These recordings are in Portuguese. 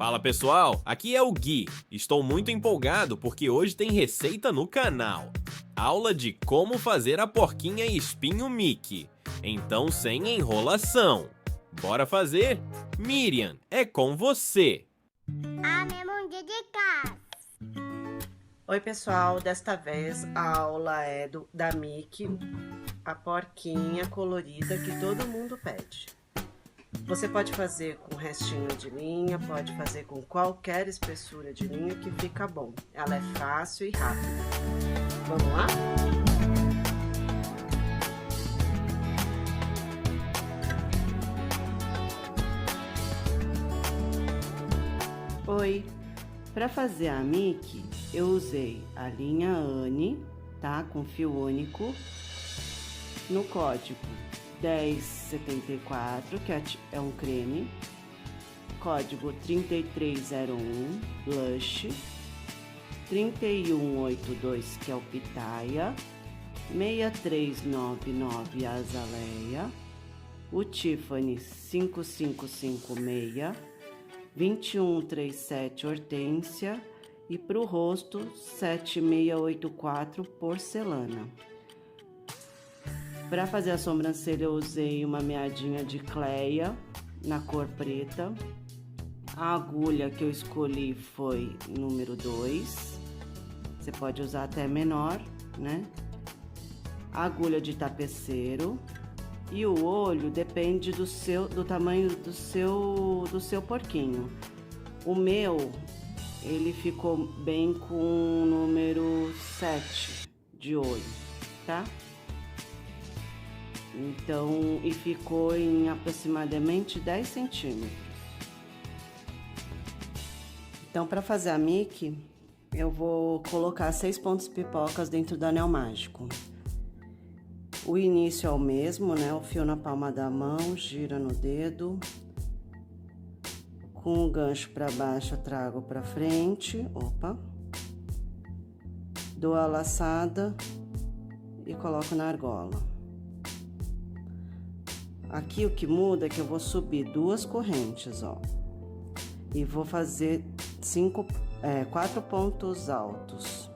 Fala pessoal, aqui é o Gui. Estou muito empolgado porque hoje tem receita no canal. Aula de como fazer a porquinha espinho Mickey. Então sem enrolação. Bora fazer? Miriam, é com você. A memória de casa. Oi pessoal, desta vez a aula é da Mickey, a porquinha colorida que todo mundo pede. Você pode fazer com restinho de linha, pode fazer com qualquer espessura de linha que fica bom. Ela é fácil e rápida. Vamos lá? Oi! Para fazer a Mickey, eu usei a linha Anne, tá? Com fio único, no código 1074, que é um creme, código 3301, blush, 3182, que é o pitaia, 6399, azaleia, o Tiffany 5556, 2137, hortência, e para o rosto 7684, porcelana. Para fazer a sobrancelha eu usei uma meadinha de Cleia na cor preta. A agulha que eu escolhi foi número 2. Você pode usar até menor, né? A agulha de tapeceiro. E o olho depende do tamanho do seu porquinho. O meu, ele ficou bem com o número 7 de olho, tá? Então, e ficou em aproximadamente 10 centímetros. Então, para fazer a Mickey, eu vou colocar 6 pontos pipocas dentro do anel mágico. O início é o mesmo, né? O fio na palma da mão, gira no dedo. Com o gancho para baixo, eu trago para frente. Opa! Dou a laçada e coloco na argola. Aqui o que muda é que eu vou subir 2 correntes, ó. E vou fazer 4 pontos altos.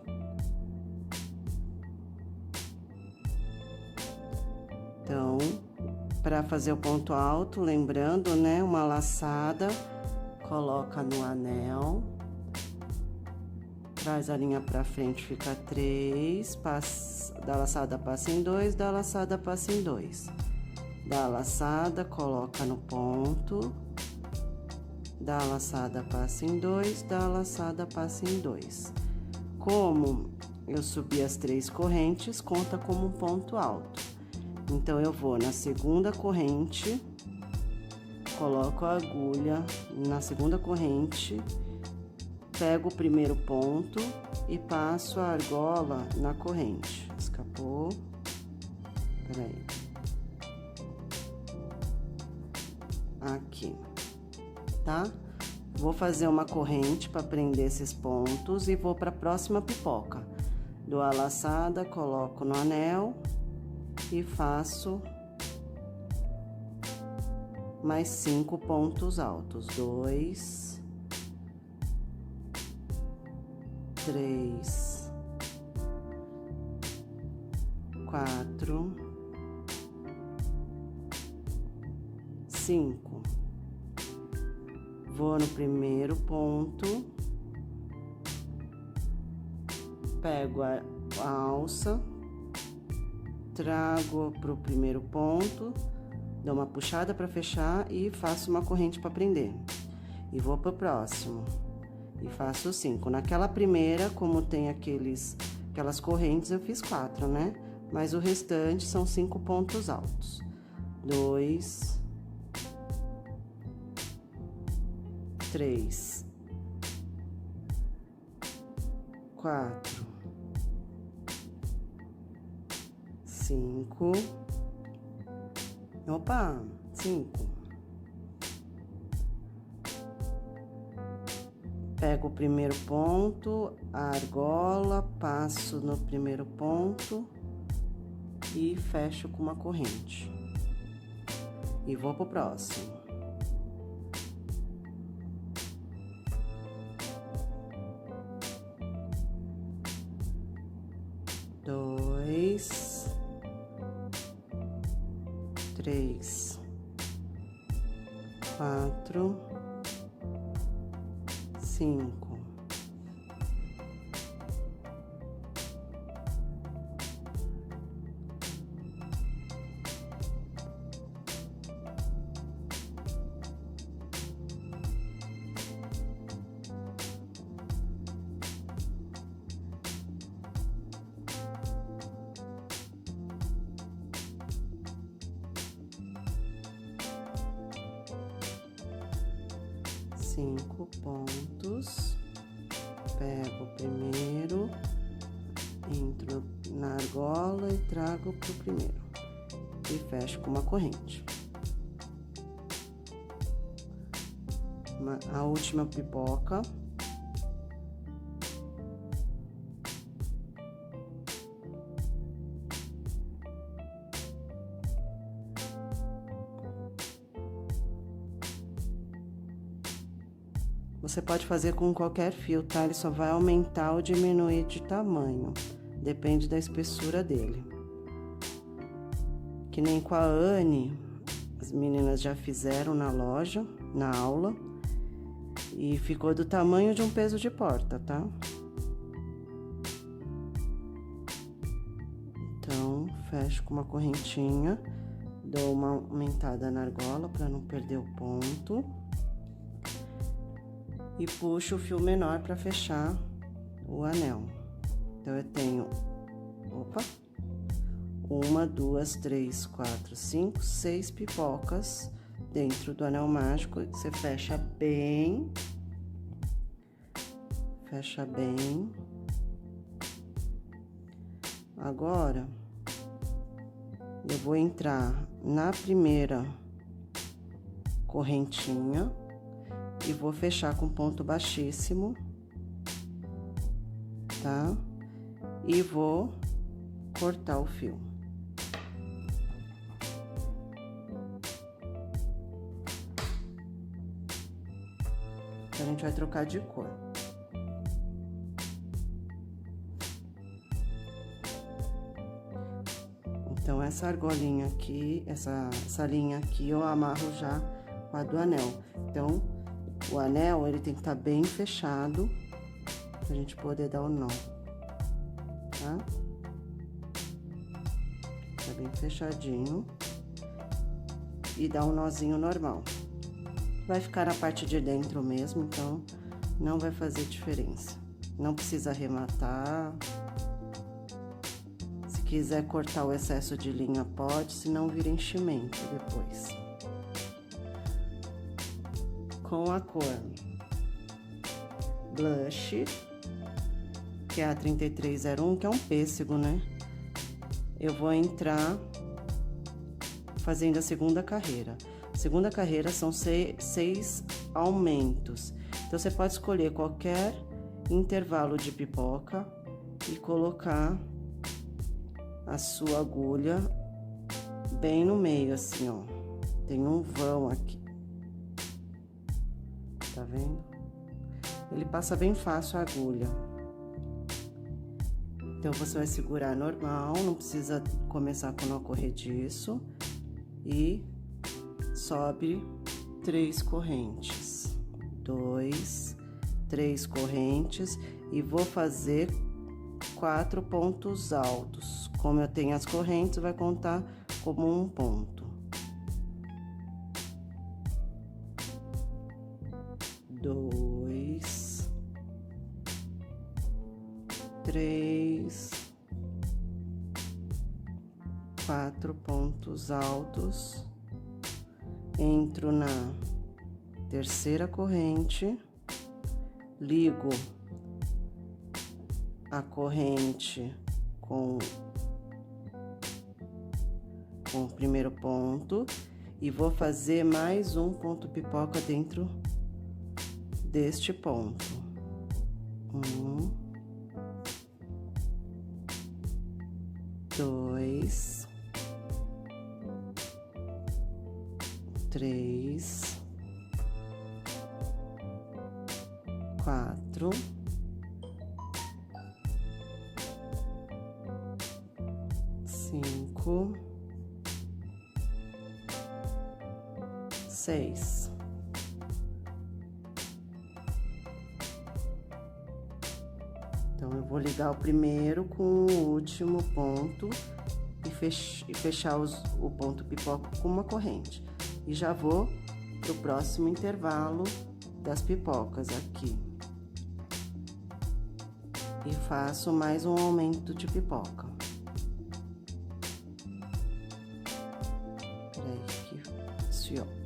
Então, para fazer o ponto alto, lembrando, né, uma laçada, coloca no anel, traz a linha para frente, fica 3, dá laçada, passa em 2, dá laçada, passa em 2. Dá a laçada, coloca no ponto, dá a laçada, passa em 2, dá a laçada, passa em 2. Como eu subi as 3 correntes, conta como um ponto alto. Então, eu vou na segunda corrente, coloco a agulha na segunda corrente, pego o primeiro ponto e passo a argola na corrente. Escapou. Peraí. Aqui, tá? Vou fazer uma corrente para prender esses pontos e vou para a próxima pipoca. Dou a laçada, coloco no anel e faço mais 5 pontos altos. 2, 3, 4, 5. Vou no primeiro ponto, pego a alça, trago pro primeiro ponto, dou uma puxada para fechar e faço uma corrente para prender. E vou pro próximo e faço 5. Naquela primeira, como tem aquelas correntes, eu fiz 4, né? Mas o restante são 5 pontos altos. 2, 3, 4, 5. Opa, 5. Pego o primeiro ponto, a argola, passo no primeiro ponto e fecho com uma corrente. E vou pro próximo. 2, 3, 4, 5. Cinco pontos, pego o primeiro, entro na argola e trago pro primeiro e fecho com uma corrente. A última pipoca. Você pode fazer com qualquer fio, tá? Ele só vai aumentar ou diminuir de tamanho. Depende da espessura dele. Que nem com a Anne, as meninas já fizeram na loja, na aula. E ficou do tamanho de um peso de porta, tá? Então, fecho com uma correntinha. Dou uma aumentada na argola para não perder o ponto. E puxo o fio menor para fechar o anel. Então, eu tenho, 1, 2, 3, 4, 5, 6 pipocas dentro do anel mágico. Você fecha bem. Fecha bem. Agora, eu vou entrar na primeira correntinha. E vou fechar com ponto baixíssimo, tá? E vou cortar o fio. Então, a gente vai trocar de cor. Então, essa argolinha aqui, essa linha aqui, eu amarro já com a do anel. Então, o anel, ele tem que estar bem fechado, pra gente poder dar o nó, tá? Tá bem fechadinho. E dá um nozinho normal. Vai ficar na parte de dentro mesmo, então não vai fazer diferença. Não precisa arrematar. Se quiser cortar o excesso de linha, pode, senão vira enchimento depois. Com a cor Blush, que é a 3301, que é um pêssego, né? Eu vou entrar fazendo a segunda carreira. A segunda carreira são 6 aumentos. Então, você pode escolher qualquer intervalo de pipoca e colocar a sua agulha bem no meio, assim, ó. Tem um vão aqui. Tá vendo? Ele passa bem fácil a agulha. Então, você vai segurar normal, não precisa começar com nó corrediço. E sobe 3 correntes. 2, 3 correntes. E vou fazer 4 pontos altos. Como eu tenho as correntes, vai contar como um ponto. 2, 3, 4 pontos altos. Entro na terceira corrente, ligo a corrente com o primeiro ponto e vou fazer mais um ponto pipoca dentro deste ponto. 1, 2, 3, 4, 6. Então, eu vou ligar o primeiro com o último ponto e fechar o ponto pipoca com uma corrente. E já vou pro próximo intervalo das pipocas aqui. E faço mais um aumento de pipoca. Peraí que desfiou.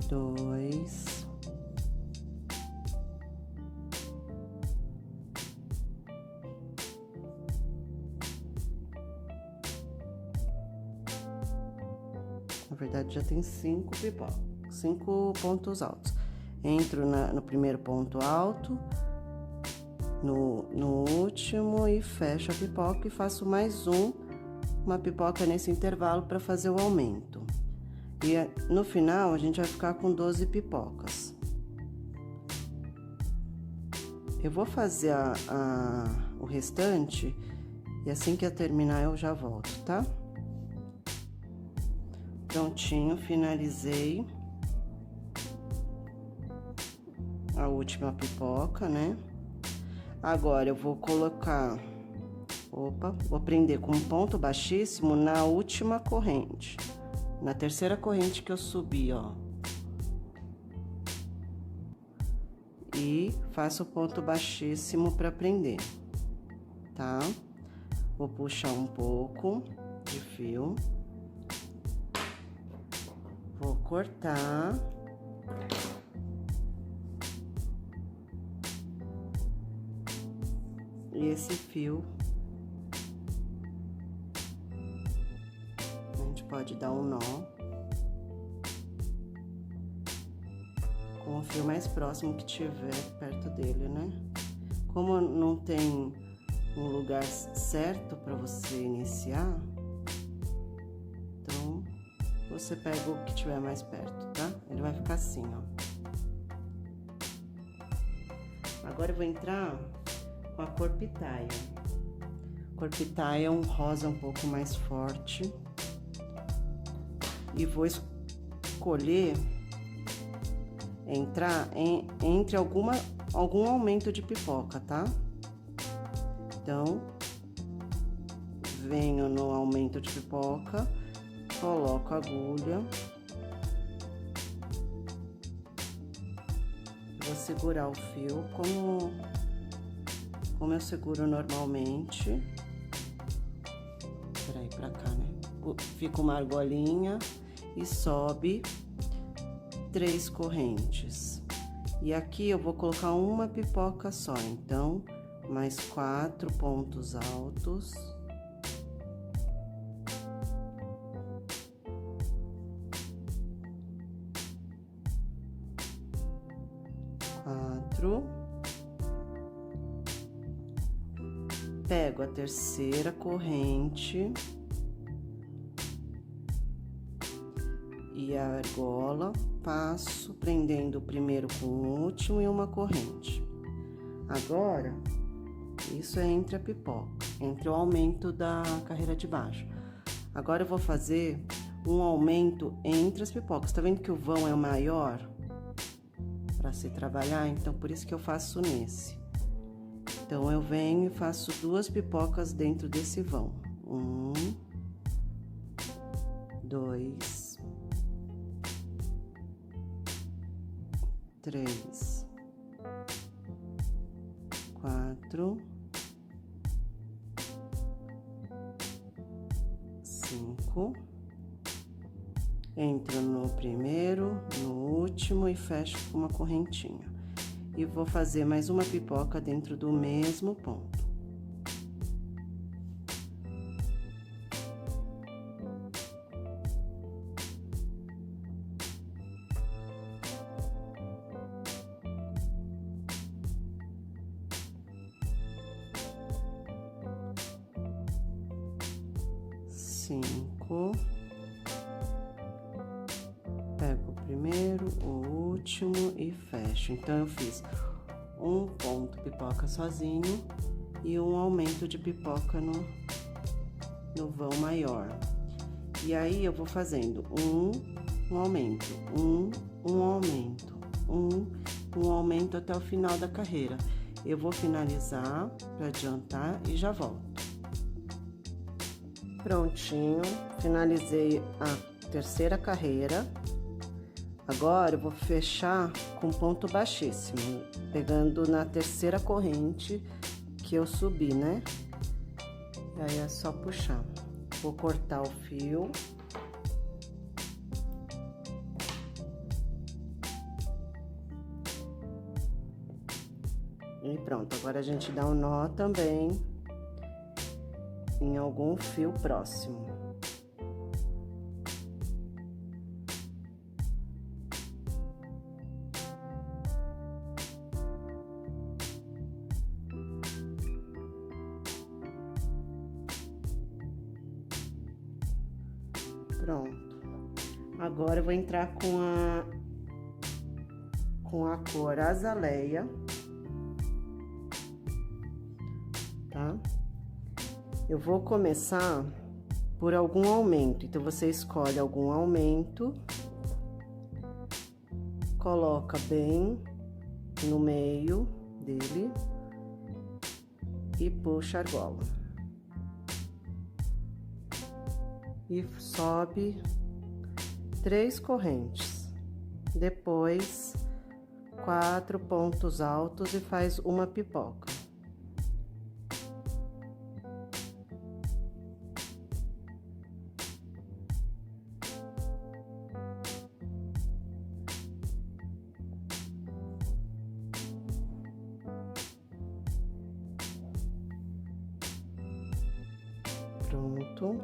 Dois, na verdade já tem 5 pipocas, 5 pontos altos. Entro no primeiro ponto alto, no último e fecho a pipoca e faço mais uma pipoca nesse intervalo para fazer o aumento. E no final, a gente vai ficar com 12 pipocas. Eu vou fazer o restante e assim que eu terminar eu já volto, tá? Prontinho, finalizei a última pipoca, né? Agora eu vou colocar... vou prender com um ponto baixíssimo na última corrente. Na terceira corrente que eu subi, ó. E faço o ponto baixíssimo para prender, tá? Vou puxar um pouco de fio. Vou cortar. E esse fio... pode dar um nó com o fio mais próximo que tiver perto dele, né? Como não tem um lugar certo para você iniciar, então você pega o que tiver mais perto, tá? Ele vai ficar assim, ó. Agora eu vou entrar com a cor pitaia. A cor pitaia é um rosa um pouco mais forte. E vou escolher entrar entre algum aumento de pipoca, tá? Então, venho no aumento de pipoca, coloco a agulha. Vou segurar o fio como eu seguro normalmente. Peraí, pra cá, né? Fica uma argolinha e sobe 3 correntes. E aqui eu vou colocar uma pipoca só, então, mais 4 pontos altos. Pego a terceira corrente e a argola, passo prendendo o primeiro com o último e uma corrente. Agora, isso é entre a pipoca, entre o aumento da carreira de baixo. Agora eu vou fazer um aumento entre as pipocas. Tá vendo que o vão é o maior para se trabalhar? Então, por isso que eu faço nesse. Então, eu venho e faço 2 pipocas dentro desse vão. 1, 2, 3, 4, 5. Entro no primeiro, no último e fecho com uma correntinha. E vou fazer mais uma pipoca dentro do mesmo ponto. Cinco. Pego o primeiro, o último e fecho. Então, eu fiz um ponto pipoca sozinho e um aumento de pipoca no vão maior. E aí, eu vou fazendo um aumento, um aumento, um aumento até o final da carreira. Eu vou finalizar para adiantar e já volto. Prontinho, finalizei a terceira carreira. Agora, eu vou fechar com ponto baixíssimo, pegando na terceira corrente que eu subi, né? E aí, é só puxar. Vou cortar o fio. E pronto, agora a gente dá um nó também em algum fio próximo. Pronto. Agora eu vou entrar com a cor azaleia, tá? Eu vou começar por algum aumento, então você escolhe algum aumento, coloca bem no meio dele e puxa a argola. E sobe 3 correntes, depois 4 pontos altos e faz uma pipoca. Pronto.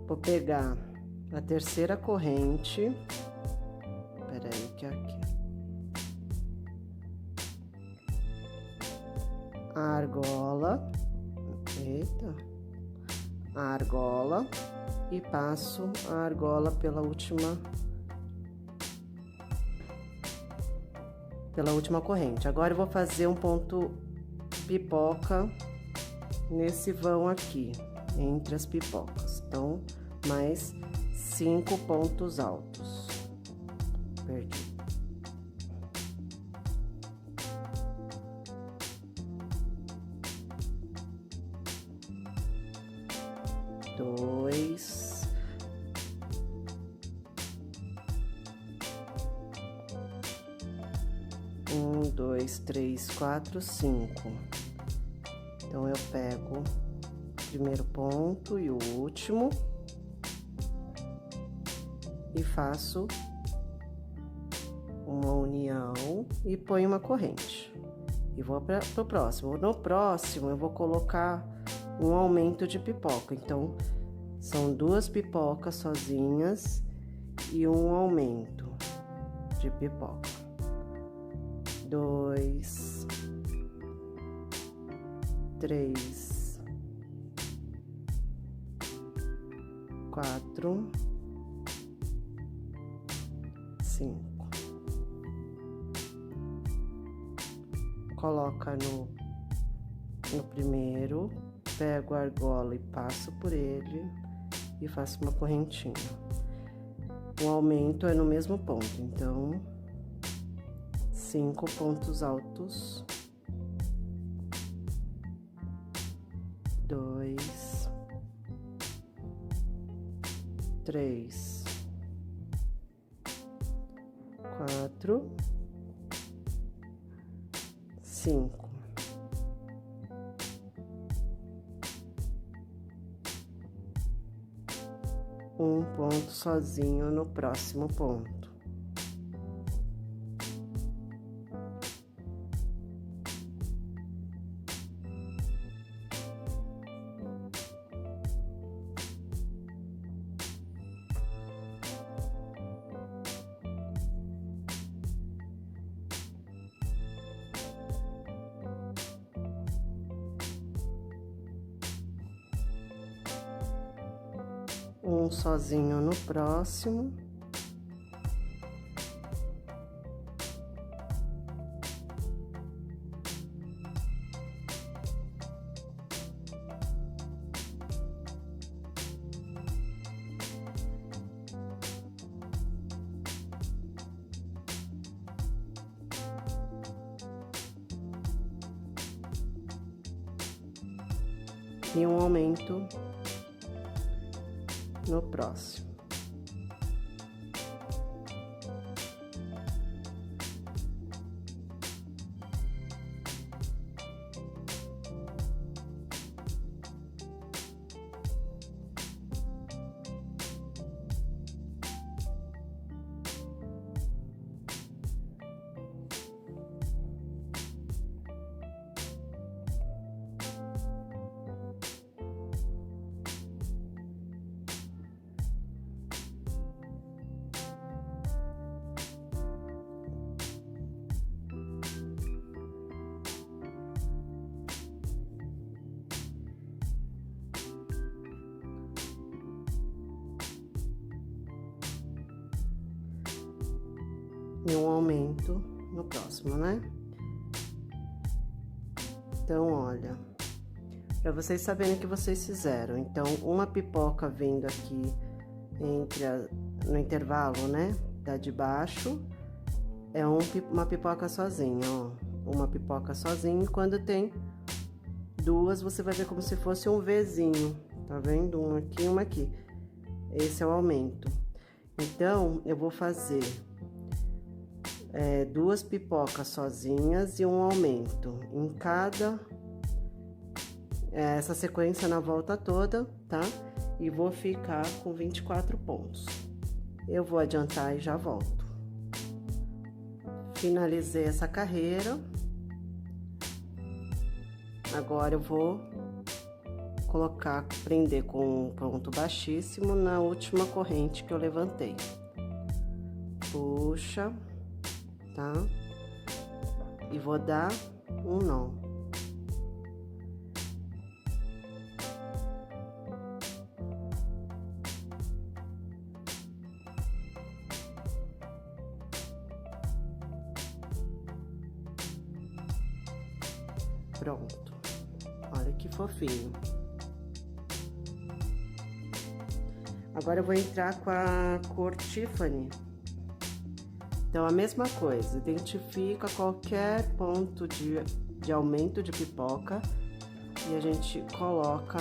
Vou pegar a terceira corrente. Peraí, que é aqui. A argola. Eita. A argola. E passo a argola pela última corrente. Agora eu vou fazer um ponto pipoca nesse vão aqui, entre as pipocas. Então, mais 5 pontos altos. Perdi. Dois. Um, dois, três, quatro, 5. Então, eu pego o primeiro ponto e o último e faço uma união e ponho uma corrente. E vou para o próximo. No próximo, eu vou colocar um aumento de pipoca. Então, são 2 pipocas sozinhas e um aumento de pipoca. 2, 3, 4, 5. Coloca no primeiro, pego a argola e passo por ele e faço uma correntinha. O aumento é no mesmo ponto, então 5 pontos altos. 2, 3, 4, 5. Um ponto sozinho no próximo ponto. Um sozinho no próximo. e um aumento no próximo. E um aumento no próximo, né? Então, olha, para vocês saberem o que vocês fizeram. Então, uma pipoca vindo aqui no intervalo, né? Da de baixo, é uma pipoca sozinha, ó. Uma pipoca sozinha, e quando tem duas, você vai ver como se fosse um Vzinho, tá vendo? Uma aqui e uma aqui. Esse é o aumento. Então, eu vou fazer duas pipocas sozinhas e um aumento em cada essa sequência na volta toda, tá? E vou ficar com 24 pontos. Eu vou adiantar e já volto. Finalizei essa carreira. Agora eu vou prender com um ponto baixíssimo na última corrente que eu levantei. Puxa, tá? E vou dar um nó. Pronto. Olha que fofinho. Agora eu vou entrar com a cor Tiffany. Então, a mesma coisa, identifica qualquer ponto de aumento de pipoca e a gente coloca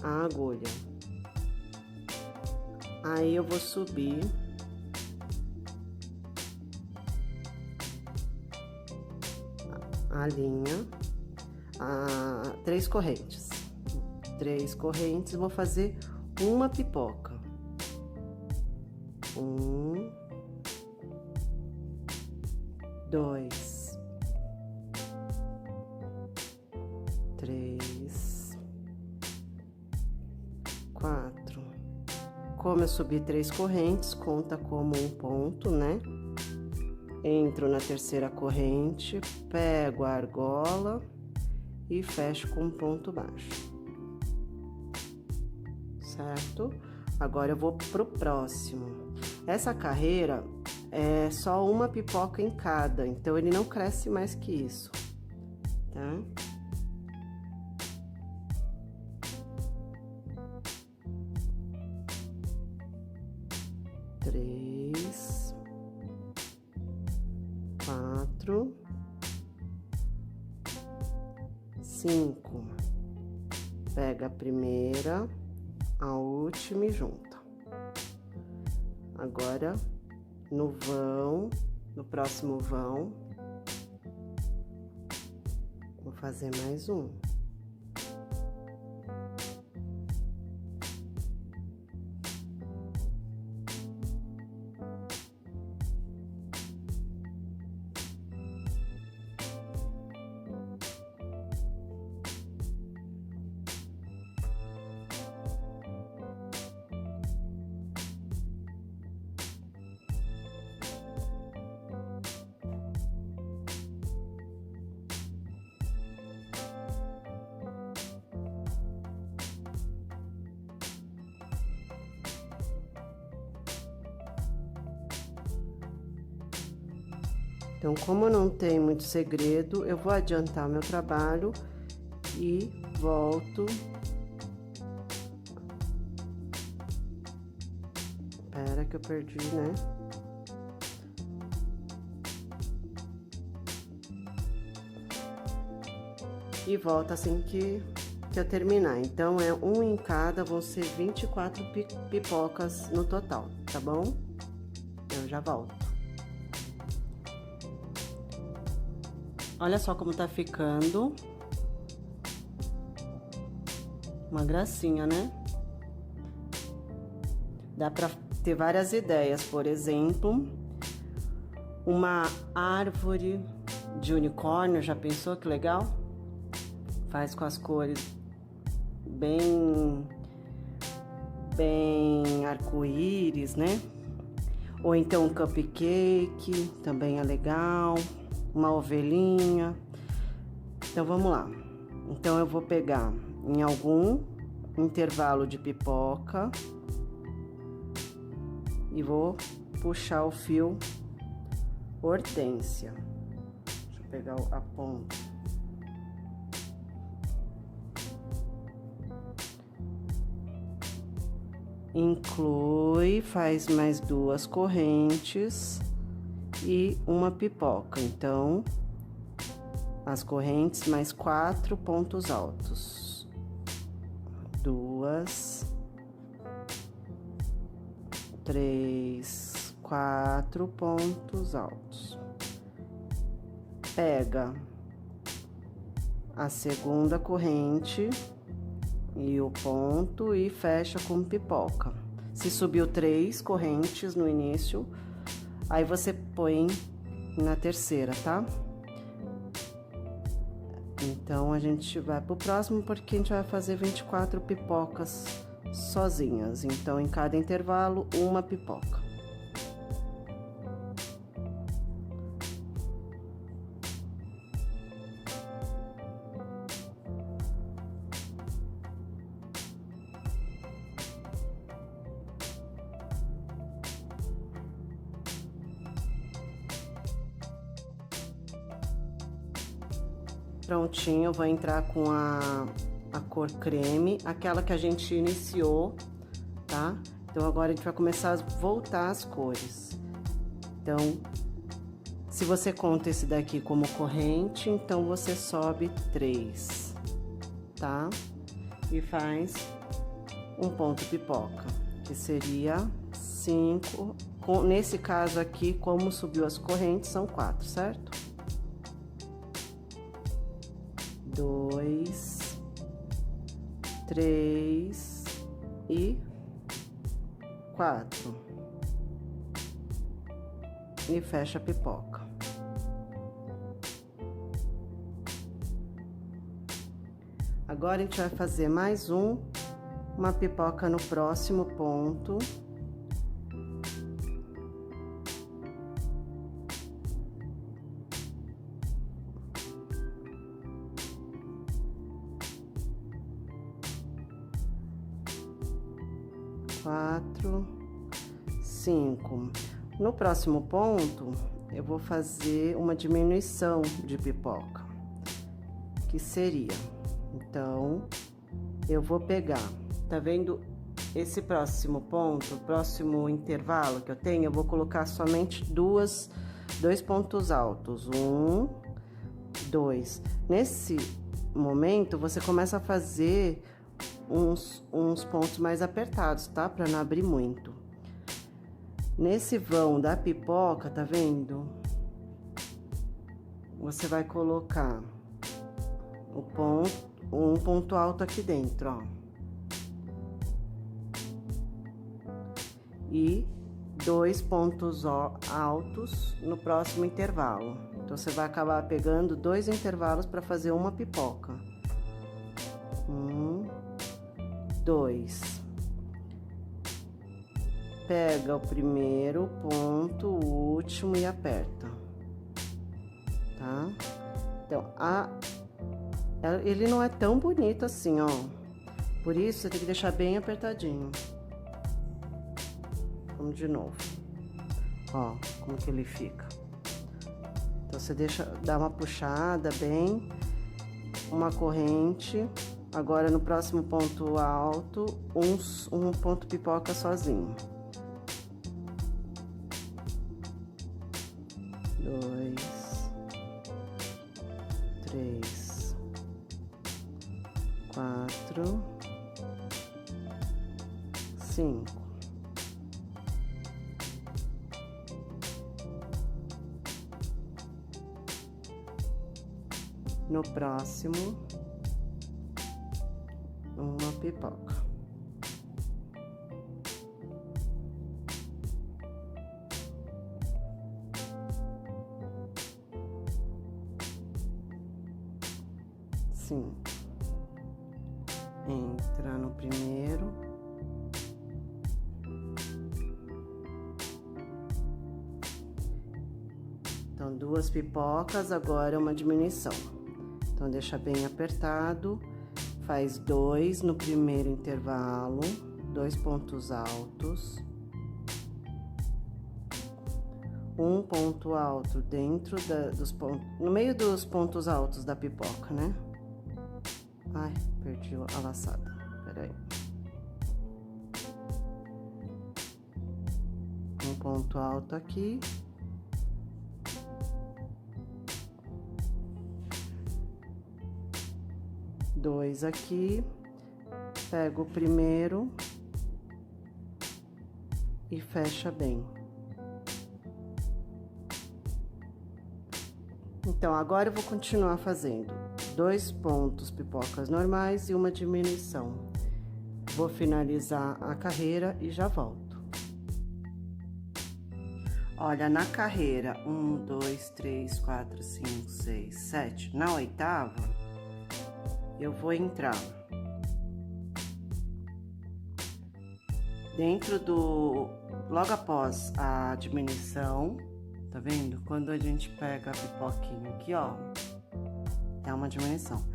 a agulha. Aí eu vou subir a linha, três correntes. Três correntes, vou fazer uma pipoca. 1, 2, 3, 4. Como eu subi 3 correntes, conta como um ponto, né? Entro na terceira corrente, pego a argola e fecho com um ponto baixo. Certo? Agora eu vou pro próximo. Essa carreira é só uma pipoca em cada, então ele não cresce mais que isso, tá? Três, 4, 5. Pega a primeira, a última e junta. Agora, no próximo vão, vou fazer mais um. Então, como não tem muito segredo, eu vou adiantar meu trabalho e volto. Espera que eu perdi, né? e volta assim que eu terminar. Então, é um em cada, vão ser 24 pipocas no total, tá bom? Eu já volto. Olha só como tá ficando. Uma gracinha, né? Dá pra ter várias ideias, por exemplo, uma árvore de unicórnio, já pensou que legal? Faz com as cores bem arco-íris, né? Ou então um cupcake, também é legal. Uma ovelhinha. Então, vamos lá. Então, eu vou pegar em algum intervalo de pipoca e vou puxar o fio hortênsia. Deixa eu pegar a ponta. Inclui, faz mais 2 correntes e uma pipoca. Então, as correntes mais 4 pontos altos. 2, 3, 4 pontos altos. Pega a segunda corrente e o ponto e fecha com pipoca. Se subiu 3 correntes no início, aí você põe na terceira, tá? Então, a gente vai pro próximo porque a gente vai fazer 24 pipocas sozinhas. Então, em cada intervalo, uma pipoca. Prontinho, eu vou entrar com a cor creme, aquela que a gente iniciou, tá? Então, agora a gente vai começar a voltar as cores. Então, se você conta esse daqui como corrente, então você sobe 3, tá? E faz um ponto pipoca, que seria 5. Nesse caso aqui, como subiu as correntes, são 4, certo? 2, 3 e 4. E fecha a pipoca. Agora, a gente vai fazer mais uma pipoca no próximo ponto. Quatro, 5. No próximo ponto, eu vou fazer uma diminuição de pipoca, que seria, então, eu vou pegar, tá vendo esse próximo ponto, próximo intervalo que eu tenho, eu vou colocar somente 2 pontos altos, 1, 2. Nesse momento, você começa a fazer uns pontos mais apertados, tá? Pra não abrir muito. Nesse vão da pipoca, tá vendo? Você vai colocar um ponto alto aqui dentro, ó. E 2 pontos altos no próximo intervalo. Então, você vai acabar pegando 2 intervalos para fazer uma pipoca. 1, 2. Pega o primeiro ponto, o último e aperta, tá? Então, ele não é tão bonito assim, ó. Por isso, você tem que deixar bem apertadinho. Vamos de novo. Ó, como que ele fica. Então, você dá uma puxada bem, uma corrente. Agora, no próximo ponto alto, um ponto pipoca sozinho. 2, 3, 4, 5. No próximo, uma pipoca. Sim. Entra no primeiro. Então, 2 pipocas, agora uma diminuição. Então, deixa bem apertado, faz 2 no primeiro intervalo, 2 pontos altos. Um ponto alto dentro dos pontos, no meio dos pontos altos da pipoca, né? Ai, perdi a laçada, peraí. Um ponto alto aqui. Dois aqui, pego o primeiro e fecha bem. Então, agora eu vou continuar fazendo 2 pontos pipocas normais e uma diminuição. Vou finalizar a carreira e já volto. Olha, na carreira 1, 2, 3, 4, 5, 6, 7, na 8ª, eu vou entrar dentro do... Logo após a diminuição, tá vendo? Quando a gente pega a pipoquinha aqui, ó, é uma diminuição.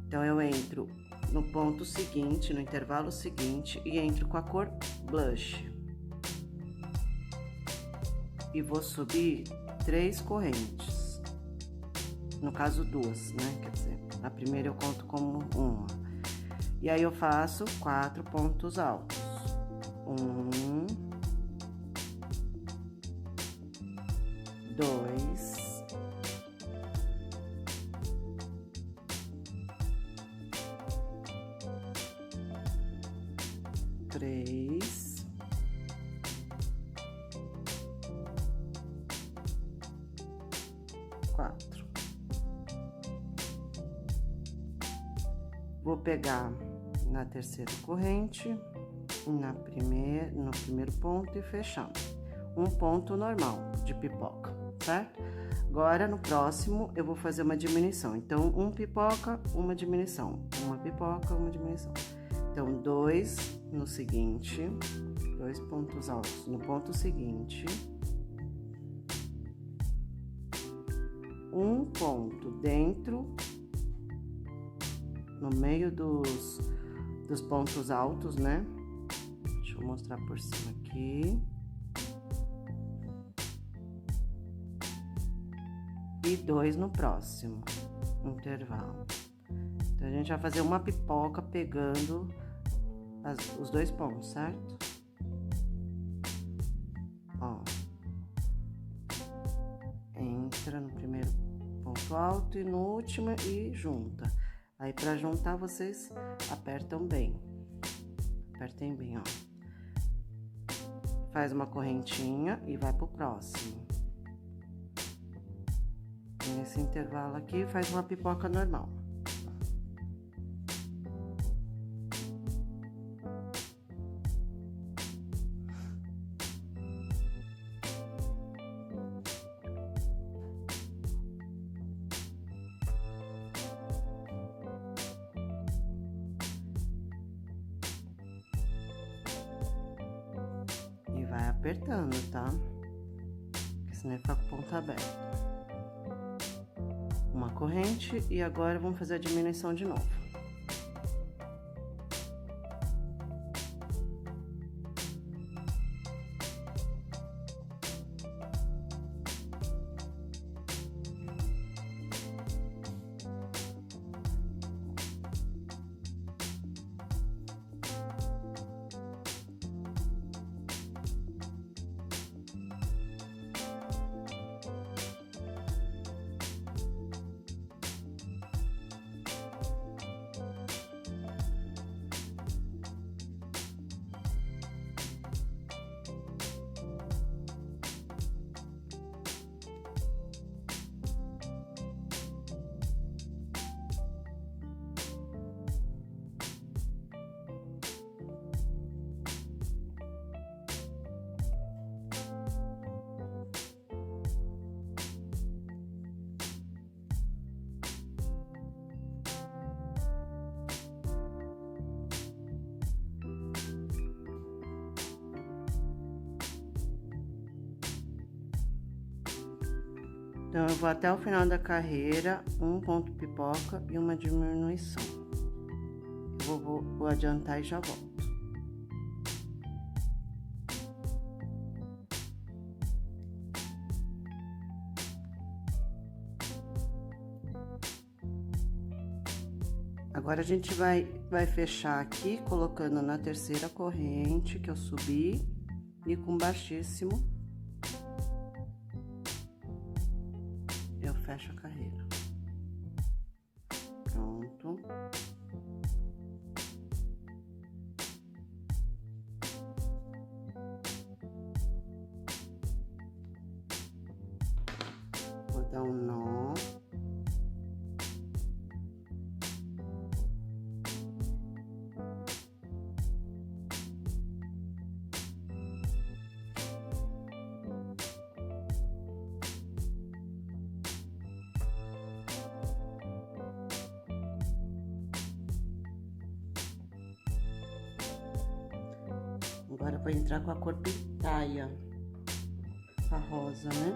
Então, eu entro no ponto seguinte, no intervalo seguinte, e entro com a cor blush. E vou subir 3 correntes. No caso, 2, né? Quer dizer, a primeira eu conto como 1. E aí, eu faço 4 pontos altos. 1, 2, 3, 4. Vou pegar na terceira corrente, no primeiro ponto e fechando. Um ponto normal de pipoca, certo? Agora, no próximo, eu vou fazer uma diminuição. Então, um pipoca, uma diminuição. Uma pipoca, uma diminuição. Então, 2 no seguinte, 2 pontos altos no ponto seguinte. Um ponto dentro, no meio dos pontos altos, né? Deixa eu mostrar por cima aqui. E 2 no próximo intervalo. Então, a gente vai fazer uma pipoca pegando os 2 pontos, certo? Ó. Entra no primeiro ponto alto e no último e junta. Aí, pra juntar, vocês apertam bem. Apertem bem, ó. Faz uma correntinha e vai pro próximo. Nesse intervalo aqui, faz uma pipoca normal. E vai apertando, tá? Porque senão fica com a ponta aberta. Uma corrente e agora vamos fazer a diminuição de novo. Então, eu vou até o final da carreira, um ponto pipoca e uma diminuição. Vou adiantar e já volto. Agora, a gente vai fechar aqui, colocando na terceira corrente que eu subi e com baixíssimo, eu fecho a carreira. Pronto. Vou dar um nó. Agora, eu vou entrar com a cor pitaia, a rosa, né?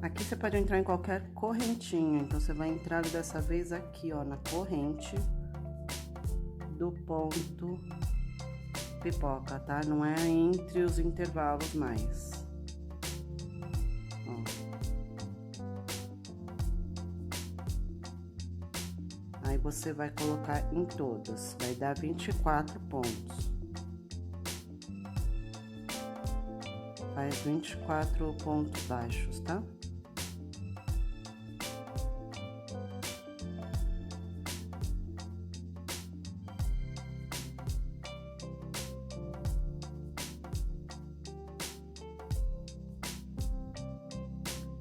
Aqui você pode entrar em qualquer correntinha, então você vai entrar dessa vez aqui, ó, na corrente do ponto pipoca, tá? Não é entre os intervalos mais. Ó. Aí você vai colocar em todas, vai dar 24 pontos. Faz 24 pontos baixos, tá?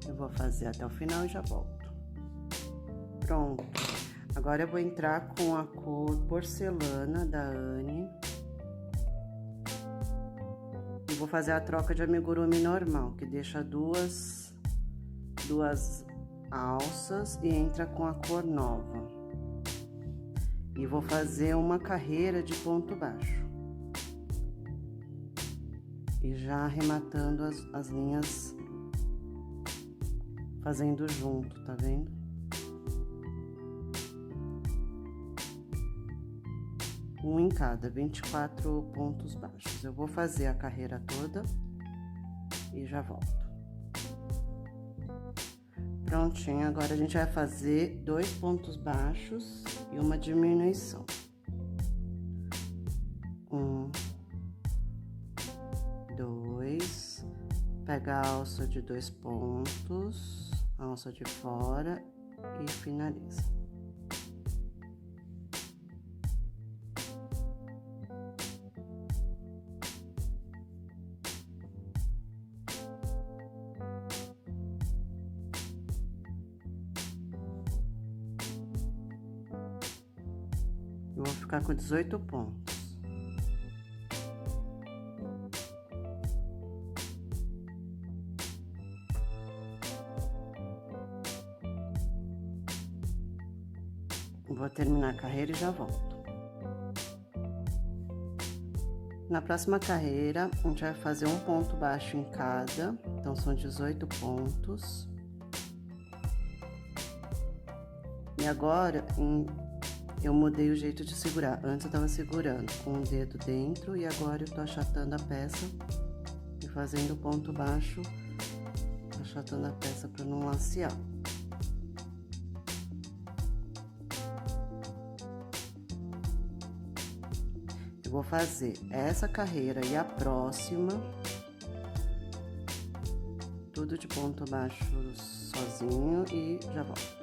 Eu vou fazer até o final e já volto. Pronto. Agora eu vou entrar com a cor porcelana da Anne. E vou fazer a troca de amigurumi normal, que deixa duas alças e entra com a cor nova. E vou fazer uma carreira de ponto baixo. E já arrematando as linhas, fazendo junto, tá vendo? Um em cada, 24 pontos baixos. Eu vou fazer a carreira toda e já volto. Prontinho, agora a gente vai fazer 2 pontos baixos e uma diminuição. 1, 2, pega a alça de 2 pontos, a alça de fora e finaliza. Eu vou ficar com 18 pontos. Vou terminar a carreira e já volto. Na próxima carreira, a gente vai fazer um ponto baixo em cada, então são 18 pontos. E agora, eu mudei o jeito de segurar. Antes eu tava segurando com o dedo dentro e agora eu tô achatando a peça e fazendo ponto baixo, achatando a peça para não lacear. Eu vou fazer essa carreira e a próxima, tudo de ponto baixo sozinho e já volto.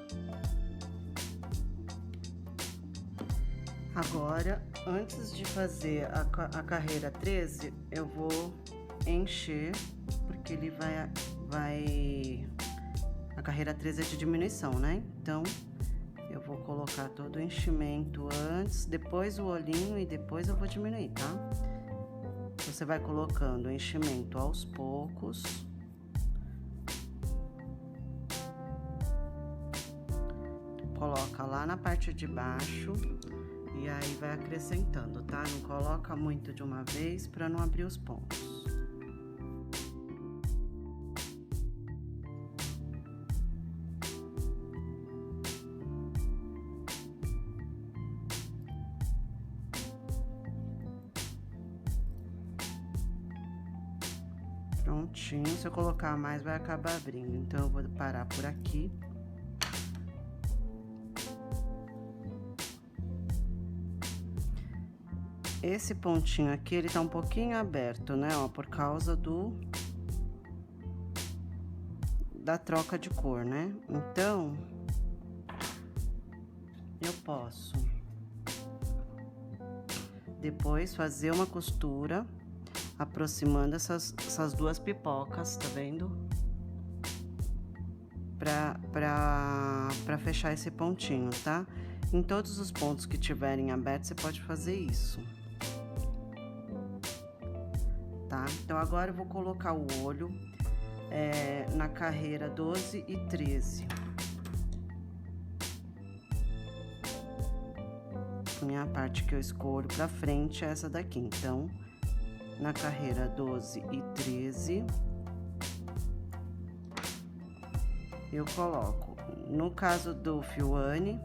Agora, antes de fazer a carreira 13, eu vou encher, porque ele a carreira 13 é de diminuição, né? Então, eu vou colocar todo o enchimento antes, depois o olhinho e depois eu vou diminuir, tá? Você vai colocando o enchimento aos poucos. Coloca lá na parte de baixo. E aí, vai acrescentando, tá? Não coloca muito de uma vez para não abrir os pontos. Prontinho, se eu colocar mais vai acabar abrindo, então eu vou parar por aqui. Esse pontinho aqui, ele tá um pouquinho aberto, né, ó, por causa da troca de cor, né? Então, eu posso depois fazer uma costura aproximando essas duas pipocas, tá vendo? Pra fechar esse pontinho, tá? Em todos os pontos que tiverem abertos, você pode fazer isso. Tá? Então, agora eu vou colocar o olho na carreira 12 e 13. Minha parte que eu escolho pra frente é essa daqui. Então, na carreira 12 e 13, eu coloco. No caso do Fiwane,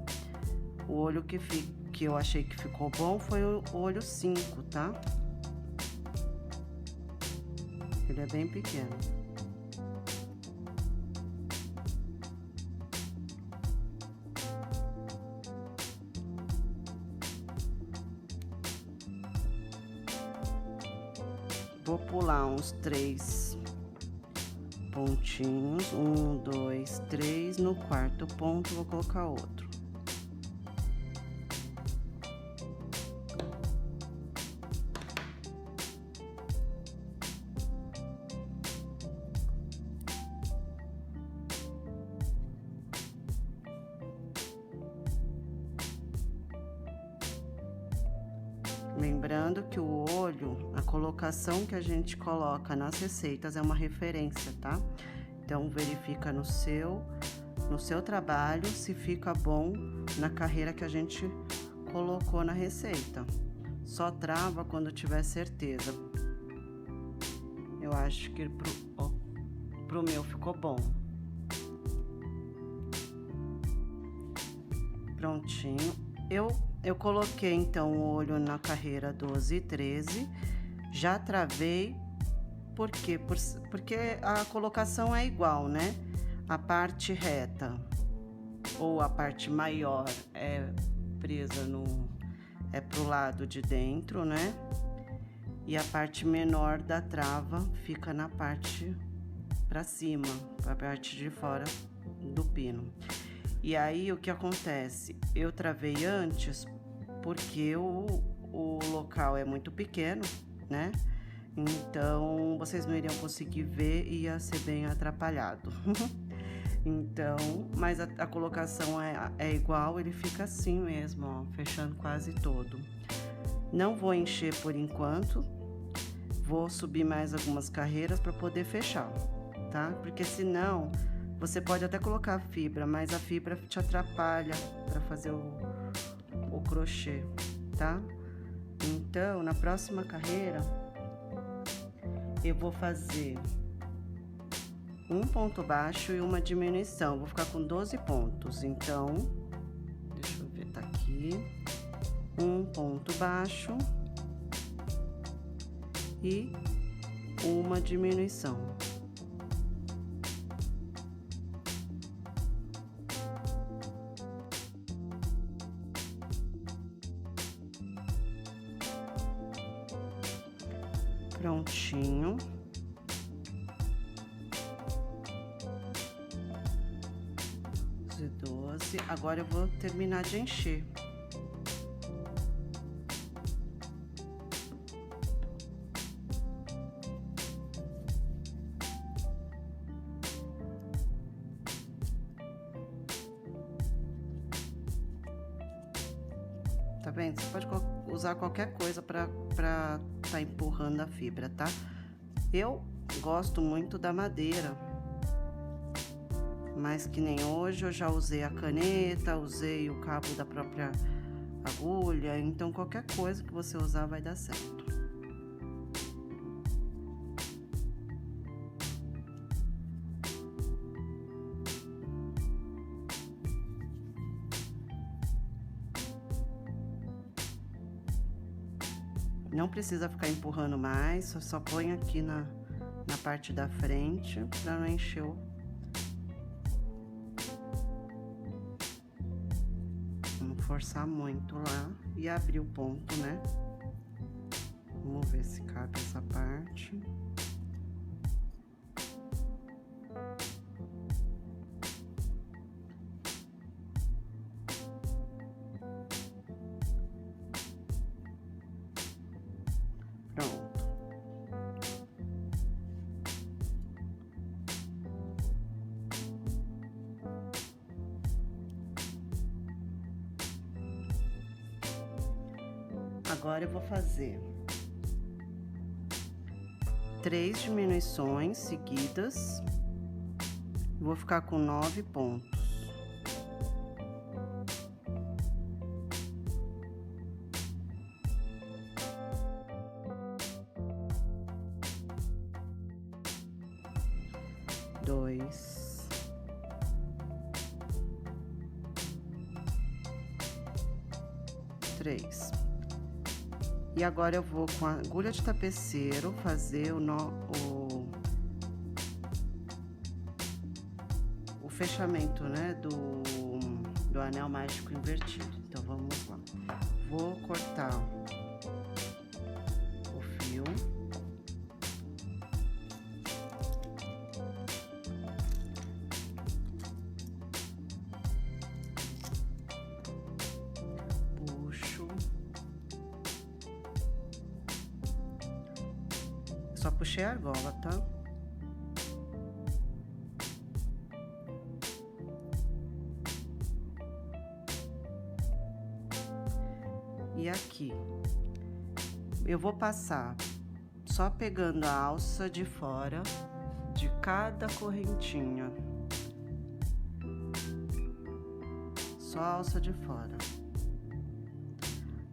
o olho que eu achei que ficou bom foi o olho 5, tá? Ele é bem pequeno. Vou pular uns 3 pontinhos, 1, 2, 3, no quarto ponto vou colocar outro. Lembrando que o olho, a colocação que a gente coloca nas receitas é uma referência, tá? Então, verifica no seu trabalho se fica bom na carreira que a gente colocou na receita. Só trava quando tiver certeza. Eu acho que pro meu ficou bom. Prontinho. Eu coloquei, então, o olho na carreira 12 e 13, já travei, por quê? Porque a colocação é igual, né? A parte reta, ou a parte maior, é presa pro lado de dentro, né? E a parte menor da trava fica na parte pra cima, pra parte de fora do pino. E aí, o que acontece? Eu travei antes porque o local é muito pequeno, né? Então, vocês não iriam conseguir ver e ia ser bem atrapalhado. Então, mas a colocação é igual, ele fica assim mesmo, ó, fechando quase todo. Não vou encher por enquanto, vou subir mais algumas carreiras para poder fechar, tá? Porque senão... Você pode até colocar a fibra, mas a fibra te atrapalha para fazer o crochê, tá? Então, na próxima carreira, eu vou fazer um ponto baixo e uma diminuição. Vou ficar com 12 pontos. Então, deixa eu ver, tá aqui. Um ponto baixo e uma diminuição. Prontinho. E 12. Agora eu vou terminar de encher. Tá vendo? Você pode usar qualquer coisa pra tá empurrando a fibra, tá? Eu gosto muito da madeira, mas que nem hoje eu já usei a caneta, usei o cabo da própria agulha, então qualquer coisa que você usar vai dar certo. Não precisa ficar empurrando mais, só põe aqui na parte da frente para não encher o... Vamos forçar muito lá e abrir o ponto, né? Vamos ver se cabe essa parte. Pronto. Agora eu vou fazer 3 diminuições seguidas. Vou ficar com 9 pontos. Dois, três. E agora eu vou com a agulha de tapeceiro fazer o fechamento, né, do anel mágico invertido. Então vamos lá. Vou cortar o fio. Só puxei a argola, tá? E aqui, eu vou passar só pegando a alça de fora de cada correntinha. Só a alça de fora.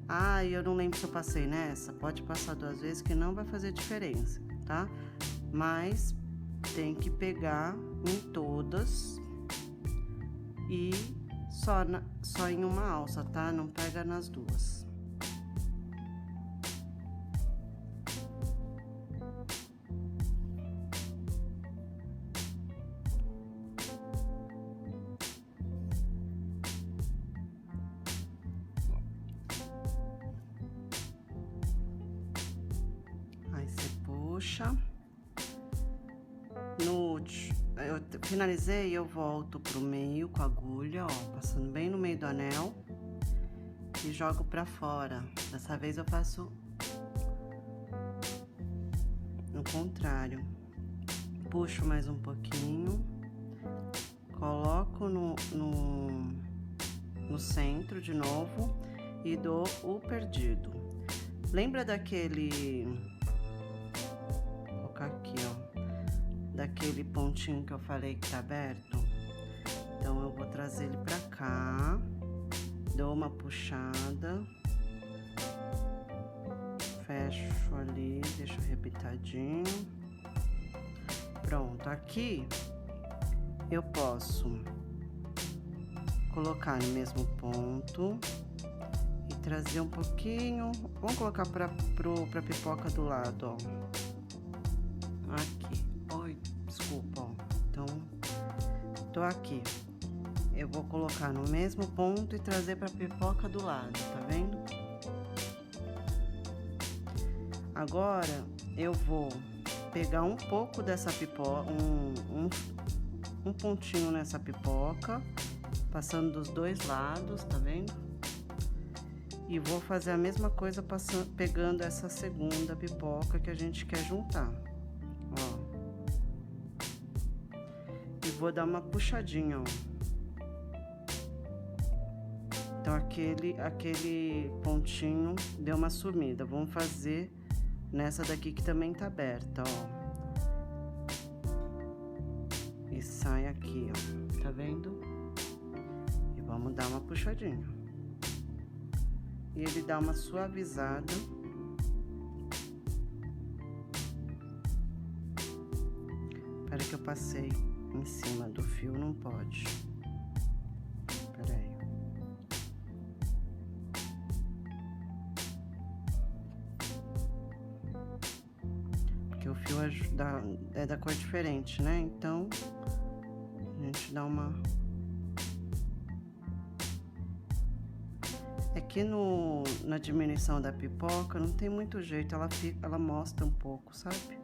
Ah, eu não lembro se eu passei nessa. Pode passar 2 vezes que não vai fazer diferença, tá? Mas tem que pegar em todas e só em uma alça, tá? Não pega nas duas. Puxa. Eu finalizei, eu volto pro meio com a agulha, ó, passando bem no meio do anel e jogo pra fora. Dessa vez eu faço no contrário. Puxo mais um pouquinho, coloco no centro de novo e dou o perdido. Lembra daquele... aqui, ó, daquele pontinho que eu falei que tá aberto? Então eu vou trazer ele pra cá, dou uma puxada, fecho ali, deixo arrebitadinho. Pronto, aqui eu posso colocar no mesmo ponto e trazer um pouquinho, vamos colocar pra pipoca do lado, ó. Aqui, oi, desculpa, ó. Então, tô aqui. Eu vou colocar no mesmo ponto e trazer pra pipoca do lado, tá vendo? Agora, eu vou pegar um pouco dessa pipoca, um pontinho nessa pipoca, passando dos 2 lados, tá vendo? E vou fazer a mesma coisa pegando essa segunda pipoca que a gente quer juntar. Ó. E vou dar uma puxadinha, ó. Então, aquele pontinho deu uma sumida. Vamos fazer nessa daqui que também tá aberta, ó. E sai aqui, ó. Tá vendo? E vamos dar uma puxadinha. E ele dá uma suavizada. Espera que eu passei em cima do fio, não pode. Espera aí. Porque o fio da cor diferente, né? Então, a gente dá uma... É que na diminuição da pipoca não tem muito jeito, ela mostra um pouco, sabe?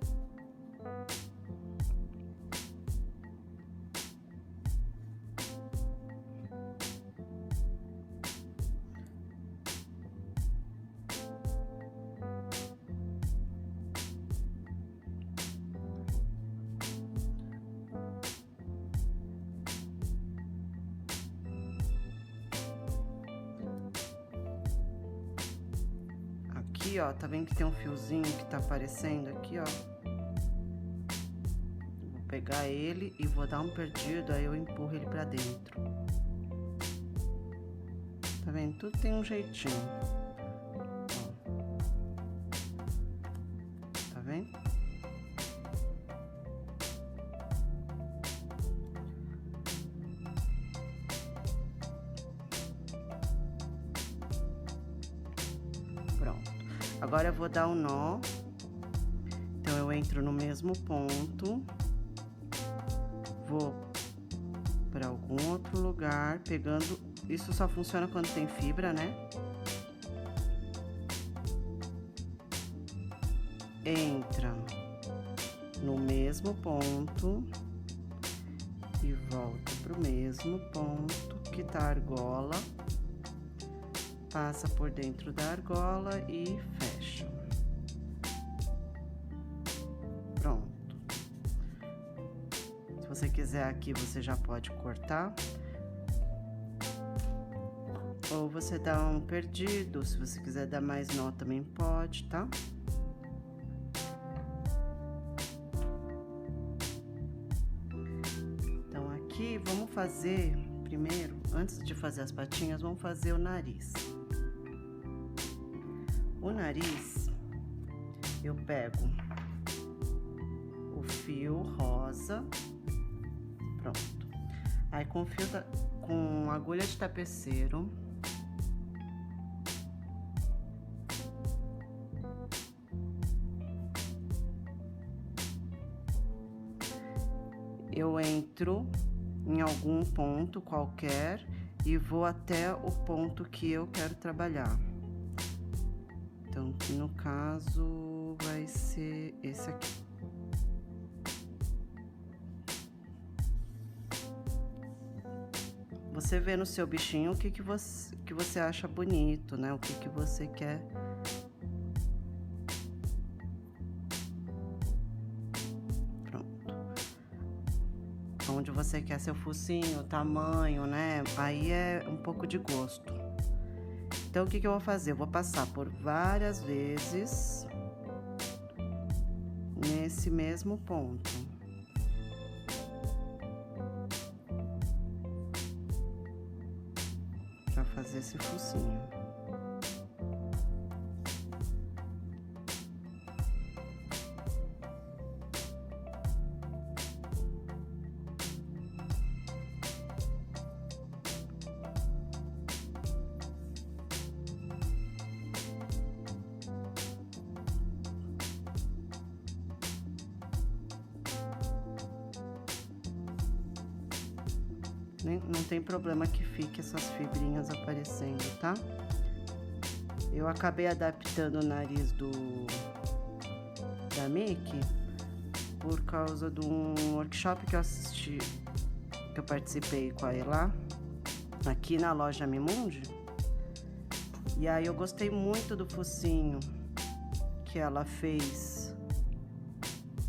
Aqui, ó, tá vendo que tem um fiozinho que tá aparecendo aqui, ó? Vou pegar ele e vou dar um perdido, aí eu empurro ele pra dentro. Tá vendo? Tudo tem um jeitinho. Ó. Tá vendo? Agora eu vou dar um nó, então eu entro no mesmo ponto, vou para algum outro lugar, pegando, isso só funciona quando tem fibra, né? Entra no mesmo ponto e volta pro mesmo ponto que tá a argola. Passa por dentro da argola e fecha. Pronto. Se você quiser aqui, você já pode cortar. Ou você dá um perdido, se você quiser dar mais nó também pode, tá? Então aqui, vamos fazer, primeiro, antes de fazer as patinhas, vamos fazer o nariz. O nariz, eu pego o fio rosa, pronto. Aí com agulha de tapeceiro, eu entro em algum ponto qualquer e vou até o ponto que eu quero trabalhar. Então, no caso, vai ser esse aqui. Você vê no seu bichinho o que você acha bonito, né? O que você quer. Pronto. Onde você quer seu focinho, o tamanho, né? Aí é um pouco de gosto. Então, o que eu vou fazer? Eu vou passar por várias vezes nesse mesmo ponto. Pra fazer esse focinho. Não tem problema que fique essas fibrinhas aparecendo, tá? Eu acabei adaptando o nariz da Mickey por causa de um workshop que eu assisti, que eu participei com a Elá, aqui na loja Mimundi. E aí eu gostei muito do focinho que ela fez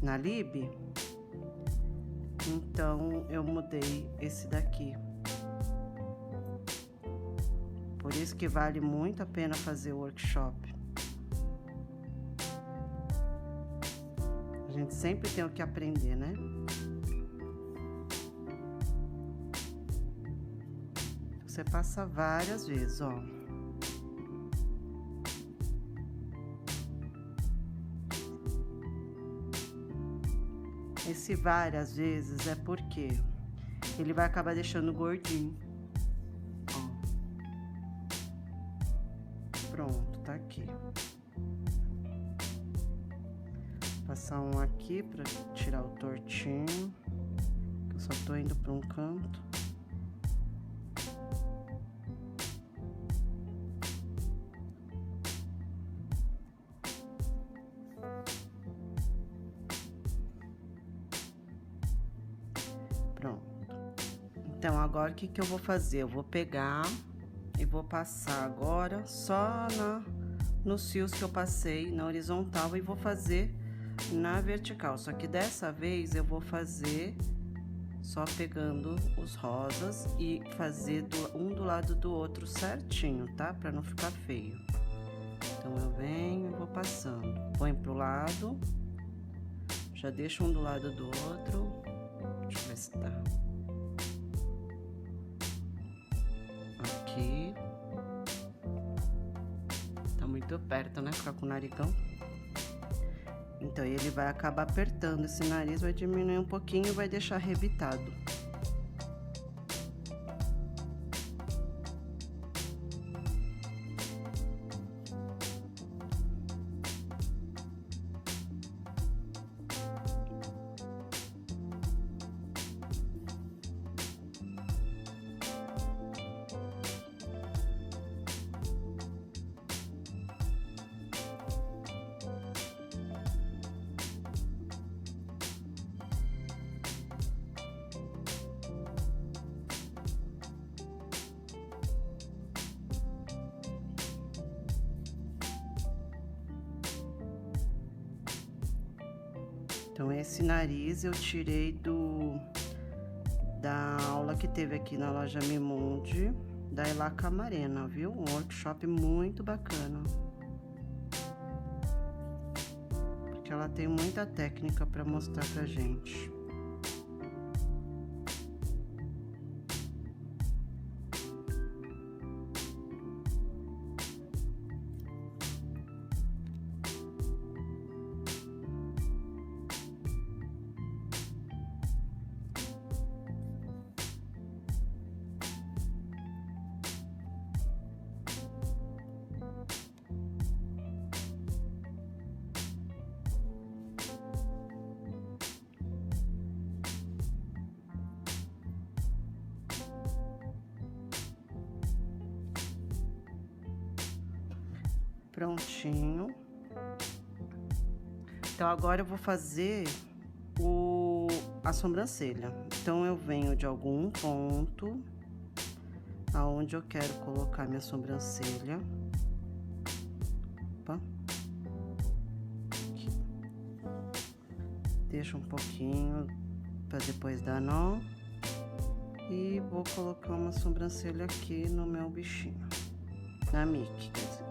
na Lib. Então, eu mudei esse daqui. Por isso que vale muito a pena fazer o workshop. A gente sempre tem o que aprender, né? Você passa várias vezes, ó. Esse várias vezes é porque ele vai acabar deixando gordinho. Ó. Pronto, tá aqui. Passar um aqui pra tirar o tortinho. Eu só tô indo pra um canto. Pronto. Então, agora o que que eu vou fazer? Eu vou pegar e vou passar agora só nos fios que eu passei na horizontal e vou fazer na vertical. Só que dessa vez eu vou fazer só pegando os rosas e fazer um do lado do outro certinho, tá? Pra não ficar feio. Então, eu venho e vou passando. Põe pro lado. Já deixo um do lado do outro. Deixa eu ver se tá. Aqui. Tá muito perto, né? Ficar com o narigão. Então, ele vai acabar apertando. Esse nariz vai diminuir um pouquinho e vai deixar arrebitado. Então, esse nariz eu tirei da aula que teve aqui na loja Mimundi, da Elá Camarena, viu? Um workshop muito bacana. Porque ela tem muita técnica para mostrar pra gente. Prontinho. Então, agora eu vou fazer a sobrancelha. Então, eu venho de algum ponto aonde eu quero colocar minha sobrancelha. Opa. Aqui. Deixa um pouquinho para depois dar nó. E vou colocar uma sobrancelha aqui no meu bichinho. Na Mickey, quer dizer.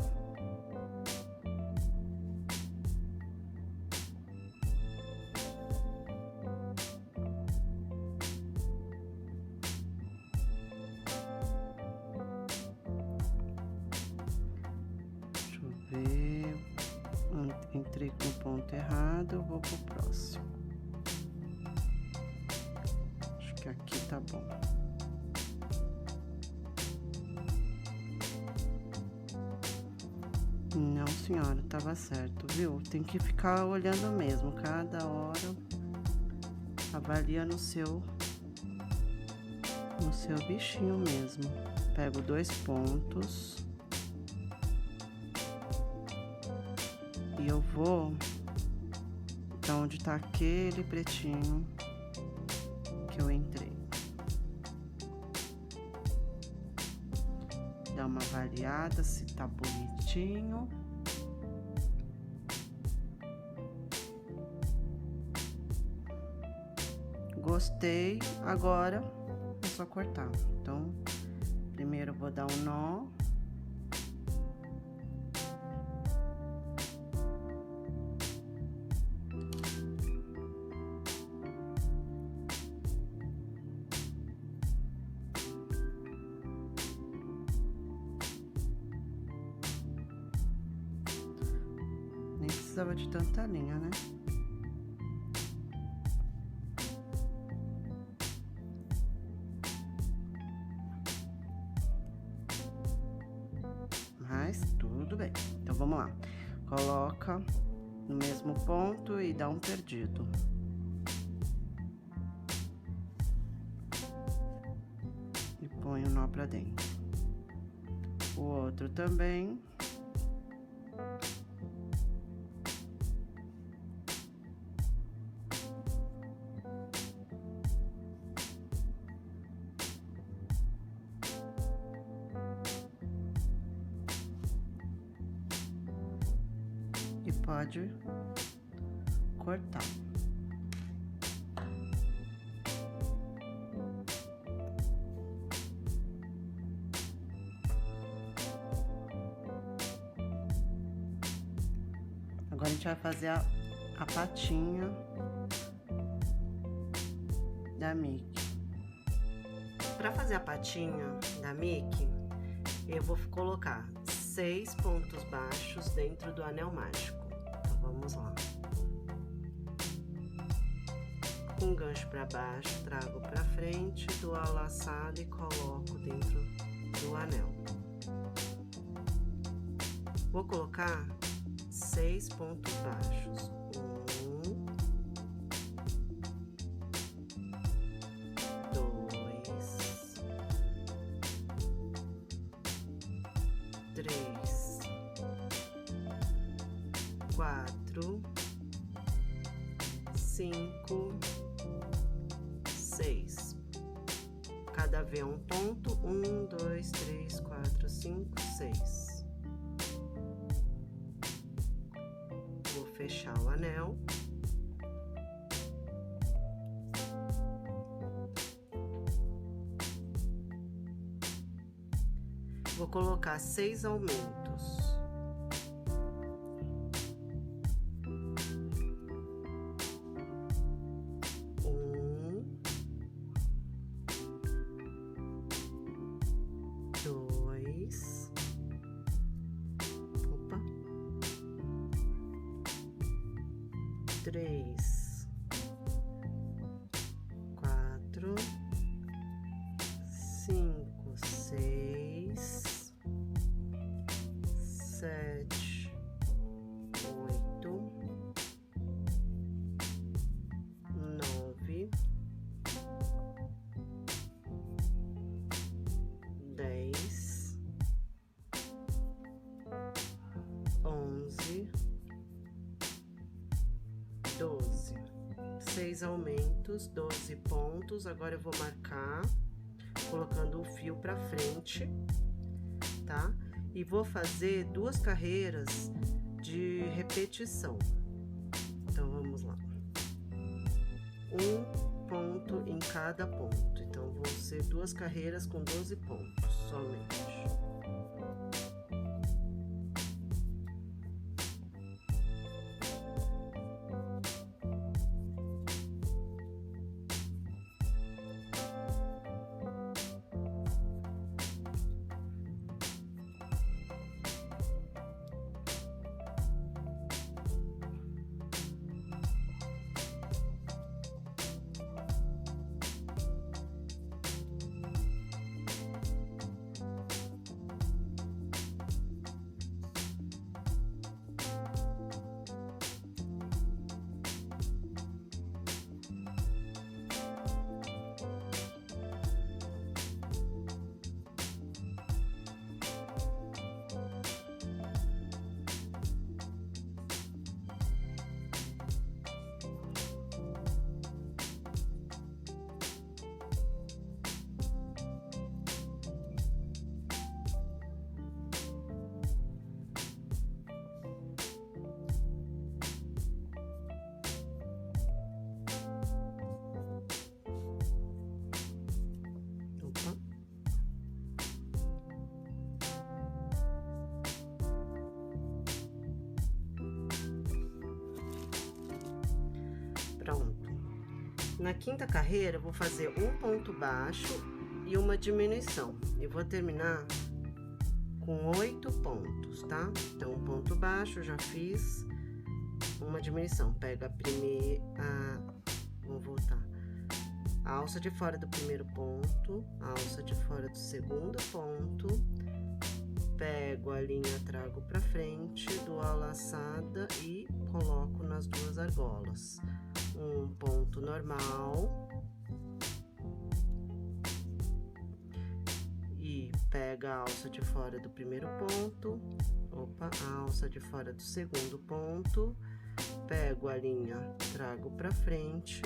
Entrei com o ponto errado, eu vou pro próximo. Acho que aqui tá bom. Não, senhora, tava certo, viu? Tem que ficar olhando mesmo, cada hora avalia no seu bichinho mesmo. Pego 2 pontos. E eu vou pra onde tá aquele pretinho que eu entrei. Dá uma variada se tá bonitinho. Gostei, agora é só cortar. Então, primeiro eu vou dar um nó. Nem precisava de tanta linha, né? Mas tudo bem. Então, vamos lá. Coloca no mesmo ponto e dá um perdido. E põe o nó pra dentro. O outro também. E pode cortar. Agora a gente vai fazer a patinha da Mickey. Para fazer a patinha da Mickey, eu vou colocar 6 pontos baixos dentro do anel mágico. Então vamos lá. Com um gancho para baixo, trago para frente, dou a laçada e coloco dentro do anel. Vou colocar 6 pontos baixos. 1, 2, 3, 4, 5, 6. Cada vez um ponto. 1, 2, 3, 4, 5, 6. Fechar o anel. Vou colocar 6 aumentos. Três, 4, 5, 6, 7, 8, 9, 10, 11, 12. 6 aumentos, 12 pontos. Agora eu vou marcar colocando o fio pra frente, tá? E vou fazer 2 carreiras de repetição. Então vamos lá. Um ponto em cada ponto. Então vão ser 2 carreiras com 12 pontos somente. Pronto. Na quinta carreira, eu vou fazer um ponto baixo e uma diminuição. E vou terminar com 8 pontos, tá? Então, um ponto baixo, eu já fiz uma diminuição. Pego a primeira... Vamos voltar. A alça de fora do primeiro ponto, a alça de fora do segundo ponto, Pego a linha, trago pra frente, dou a laçada e coloco nas duas argolas. Um ponto normal. E pega a alça de fora do primeiro ponto. Opa, a alça de fora do segundo ponto. Pego a linha, trago pra frente,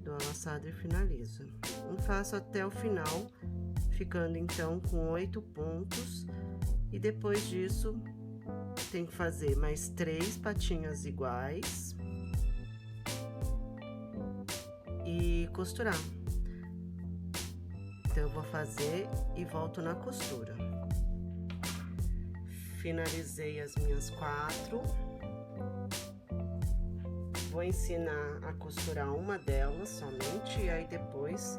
dou a laçada e finalizo. E faço até o final, ficando então com 8 pontos. E depois disso, tem que fazer mais 3 patinhas iguais e costurar. Então, eu vou fazer e volto na costura. Finalizei as minhas 4. Vou ensinar a costurar uma delas somente, e aí depois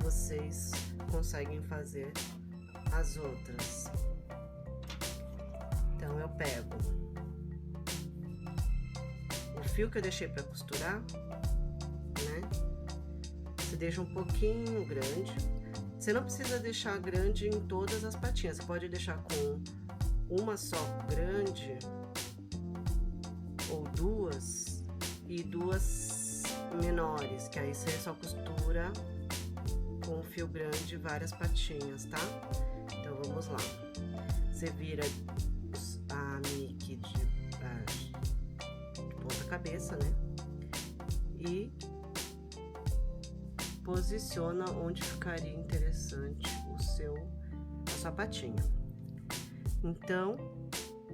vocês conseguem fazer as outras. Então, eu pego o fio que eu deixei para costurar, né? Você deixa um pouquinho grande. Você não precisa deixar grande em todas as patinhas. Você pode deixar com uma só grande ou duas e 2 menores, que aí você só costura com o fio grande várias patinhas, tá? Então, vamos lá. Você vira a Mickey de ponta cabeça, né? E posiciona onde ficaria interessante a sua patinha. Então,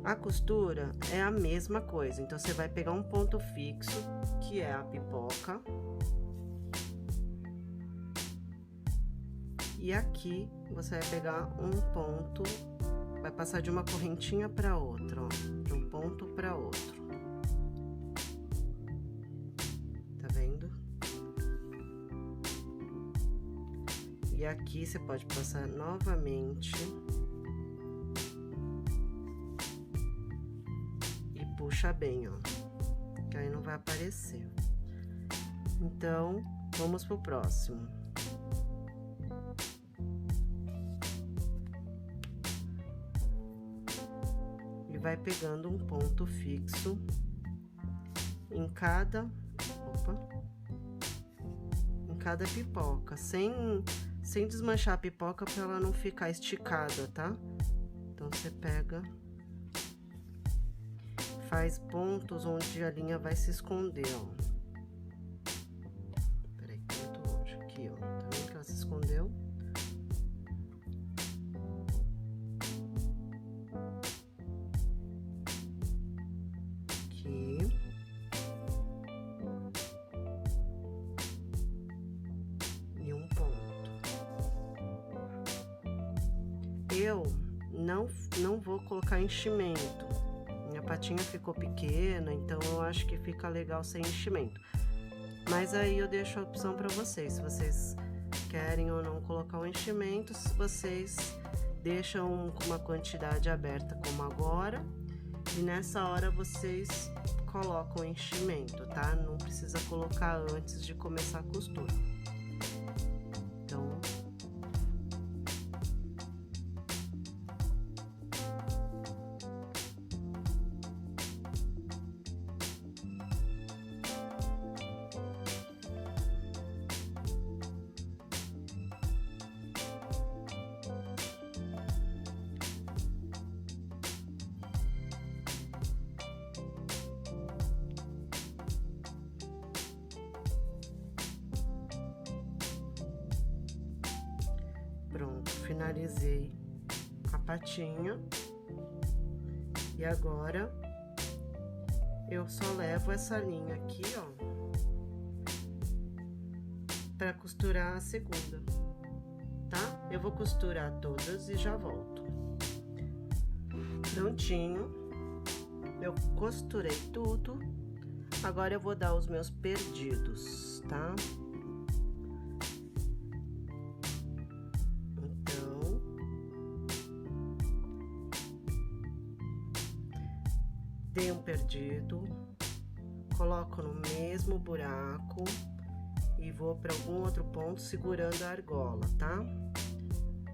a costura é a mesma coisa. Então, você vai pegar um ponto fixo, que é a pipoca. E aqui, você vai pegar um ponto, vai passar de uma correntinha para outra, ó, de um ponto para outro. Tá vendo? E aqui, você pode passar novamente. Puxa bem, ó, que aí não vai aparecer. Então, vamos pro próximo. E vai pegando um ponto fixo em cada pipoca, sem desmanchar a pipoca para ela não ficar esticada, tá? Então, você pega, faz pontos onde a linha vai se esconder, ó. Peraí, tá muito longe. Aqui, ó. Tá vendo que ela se escondeu? Aqui. E um ponto. Eu não vou colocar enchimento. Minha patinha ficou pequena, então eu acho que fica legal sem enchimento. Mas aí eu deixo a opção para vocês, se vocês querem ou não colocar o enchimento, se vocês deixam com uma quantidade aberta como agora, e nessa hora vocês colocam o enchimento, tá? Não precisa colocar antes de começar a costura. Então, pronto, finalizei a patinha. E agora, eu só levo essa linha aqui, ó, pra costurar a segunda, tá? Eu vou costurar todas e já volto. Prontinho, eu costurei tudo. Agora eu vou dar os meus perdidos, tá? Dei um perdido, coloco no mesmo buraco e vou para algum outro ponto segurando a argola, tá?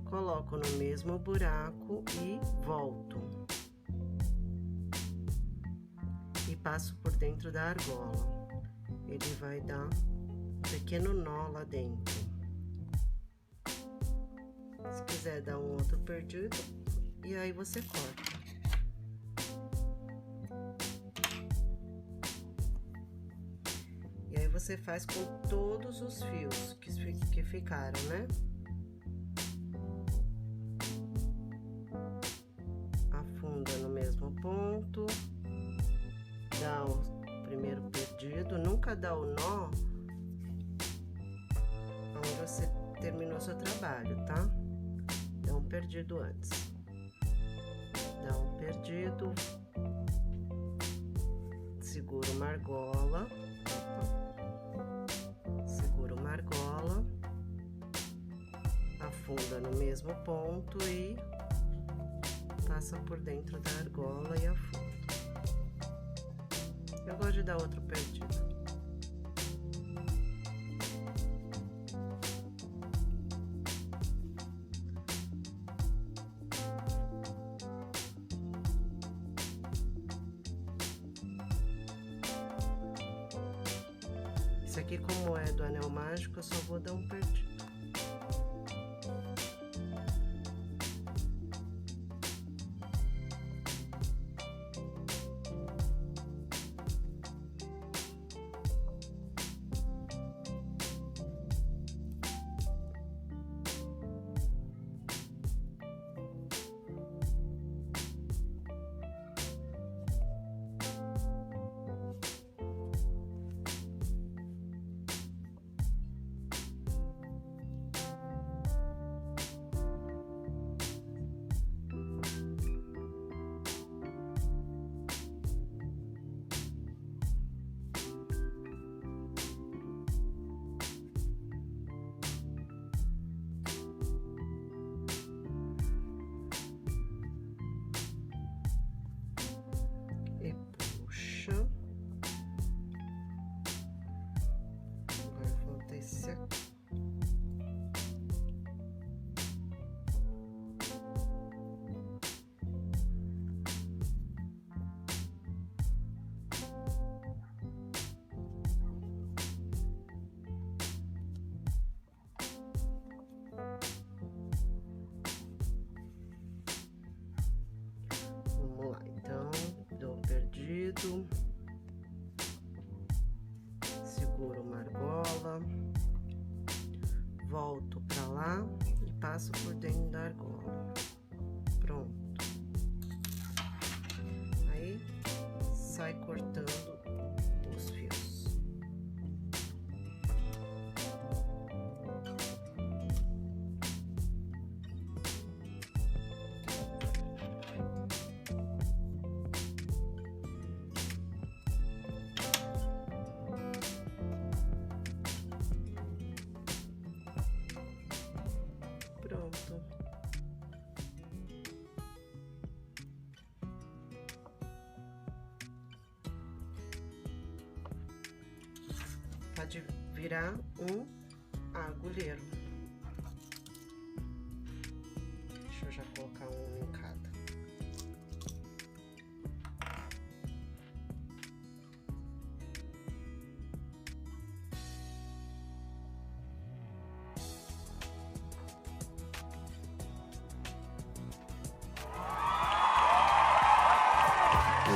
coloco no mesmo buraco e volto. E passo por dentro da argola. Ele vai dar um pequeno nó lá dentro. Se quiser dar um outro perdido, e aí você corta. E aí você faz com todos os fios que ficaram, né? Afunda no mesmo ponto, dá o primeiro perdido, nunca dá o nó onde você terminou seu trabalho, tá? Dá um perdido antes. Dá um perdido, segura uma argola. Segura uma argola, afunda no mesmo ponto e passa por dentro da argola e afunda. Eu gosto de dar outro perdido. Esse aqui, como é do anel mágico, eu só vou dar um perdido. Agora falta esse aqui. Vamos lá, então, dou perdido. Seguro uma argola, volto pra lá e passo por dentro da argola. Pronto. Aí, sai cortando os fios. Pronto. Pode virar um agulheiro. Deixa eu já colocar um em cada.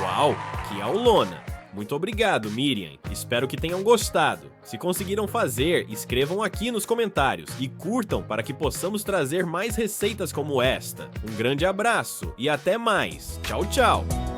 Uau, que aulona! Muito obrigado, Miriam. Espero que tenham gostado. Se conseguiram fazer, escrevam aqui nos comentários e curtam para que possamos trazer mais receitas como esta. Um grande abraço e até mais. Tchau, tchau!